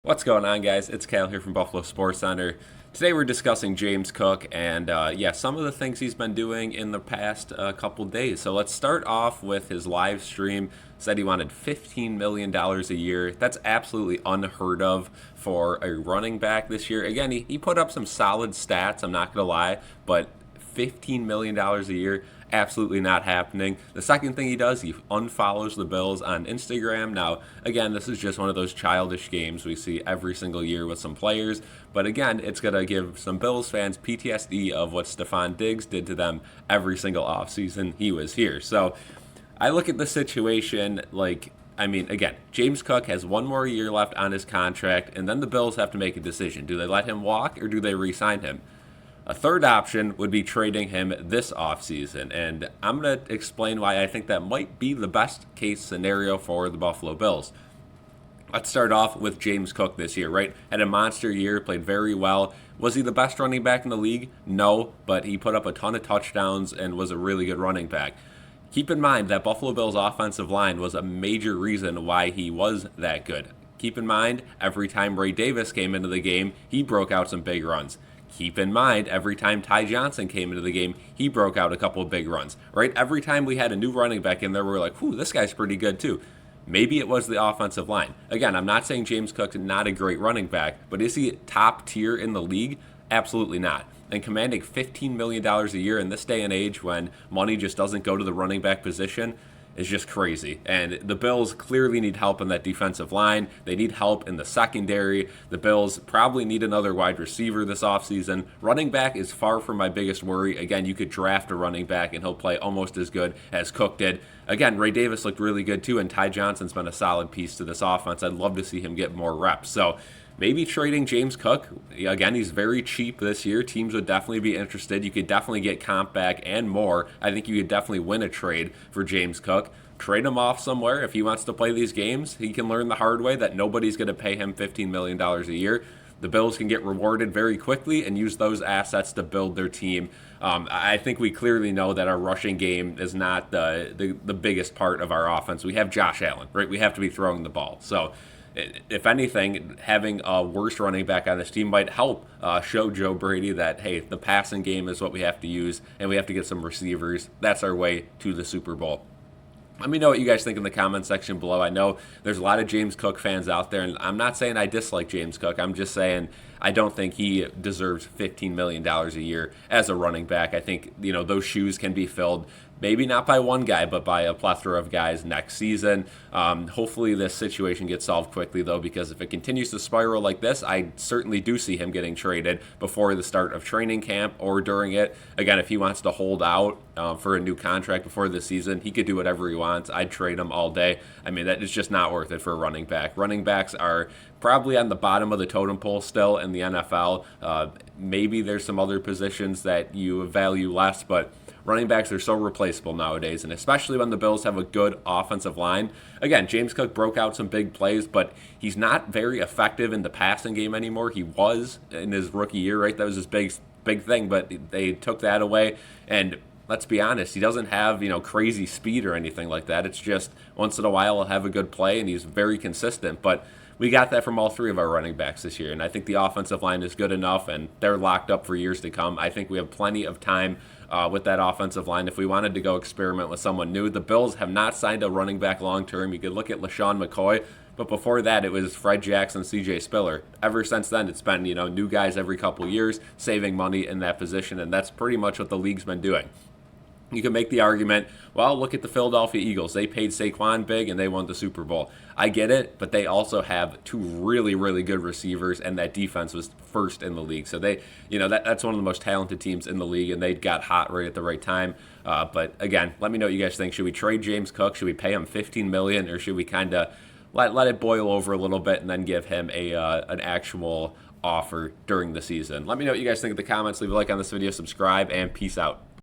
What's going on, guys? It's Kyle here from Buffalo Sports Center. Today we're discussing James Cook and some of the things he's been doing in the past couple days. So let's start off with his live stream. Said he wanted $15 million a year. That's absolutely unheard of for a running back this year. Again, he put up some solid stats, I'm not going to lie, but $15 million a year, absolutely not happening. The second thing he does, he unfollows the Bills on Instagram. Now, again, this is just one of those childish games we see every single year with some players. But again, it's going to give some Bills fans PTSD of what Stefon Diggs did to them every single offseason he was here. So I look at the situation again, James Cook has one more year left on his contract, and then the Bills have to make a decision. Do they let him walk or do they re-sign him? A third option would be trading him this offseason, and I'm going to explain why I think that might be the best case scenario for the Buffalo Bills. Let's start off with James Cook this year, right? Had a monster year, played very well. Was he the best running back in the league? No, but he put up a ton of touchdowns and was a really good running back. Keep in mind that Buffalo Bills' offensive line was a major reason why he was that good. Keep in mind, every time Ray Davis came into the game, he broke out some big runs. Keep in mind, every time Ty Johnson came into the game, he broke out a couple of big runs, right? Every time we had a new running back in there, we were like, whew, this guy's pretty good too. Maybe it was the offensive line. Again, I'm not saying James Cook's not a great running back, but is he top tier in the league? Absolutely not. And commanding $15 million a year in this day and age when money just doesn't go to the running back position is just crazy. And the Bills clearly need help in that defensive line. They need help in the secondary. The Bills probably need another wide receiver this offseason. Running back is far from my biggest worry. Again, you could draft a running back and he'll play almost as good as Cook did. Again, Ray Davis looked really good too, and Ty Johnson's been a solid piece to this offense. I'd love to see him get more reps. So maybe trading James Cook. Again, he's very cheap this year. Teams would definitely be interested. You could definitely get comp back and more. I think you could definitely win a trade for James Cook. Trade him off somewhere. If he wants to play these games, he can learn the hard way that nobody's going to pay him $15 million a year. The Bills can get rewarded very quickly and use those assets to build their team. I think we clearly know that our rushing game is not the biggest part of our offense. We have Josh Allen, right? We have to be throwing the ball. So if anything, having a worse running back on this team might help show Joe Brady that, hey, the passing game is what we have to use, and we have to get some receivers. That's our way to the Super Bowl. Let me know what you guys think in the comment section below. I know there's a lot of James Cook fans out there, and I'm not saying I dislike James Cook. I'm just saying I don't think he deserves $15 million a year as a running back. I think, those shoes can be filled. Maybe not by one guy, but by a plethora of guys next season. Hopefully this situation gets solved quickly, though, because if it continues to spiral like this, I certainly do see him getting traded before the start of training camp or during it. Again, if he wants to hold out for a new contract before the season, he could do whatever he wants. I'd trade him all day. I mean, that is just not worth it for a running back. Running backs are probably on the bottom of the totem pole still in the NFL. Maybe there's some other positions that you value less, but running backs are so replaceable nowadays, and especially when the Bills have a good offensive line. Again, James Cook broke out some big plays, but he's not very effective in the passing game anymore. He was in his rookie year, right? That was his big thing, but they took that away. And let's be honest, he doesn't have, crazy speed or anything like that. It's just once in a while he'll have a good play, and he's very consistent. But we got that from all three of our running backs this year, and I think the offensive line is good enough, and they're locked up for years to come. I think we have plenty of time with that offensive line if we wanted to go experiment with someone new. The Bills have not signed a running back long-term. You could look at LaShawn McCoy, but before that, it was Fred Jackson, C.J. Spiller. Ever since then, it's been, new guys every couple years, saving money in that position, and that's pretty much what the league's been doing. You can make the argument, well, look at the Philadelphia Eagles. They paid Saquon big and they won the Super Bowl. I get it, but they also have two really, really good receivers, and that defense was first in the league. So that's one of the most talented teams in the league, and they got hot right at the right time. But again, let me know what you guys think. Should we trade James Cook? Should we pay him $15 million, or should we kind of let it boil over a little bit and then give him an actual offer during the season? Let me know what you guys think in the comments. Leave a like on this video, subscribe, and peace out.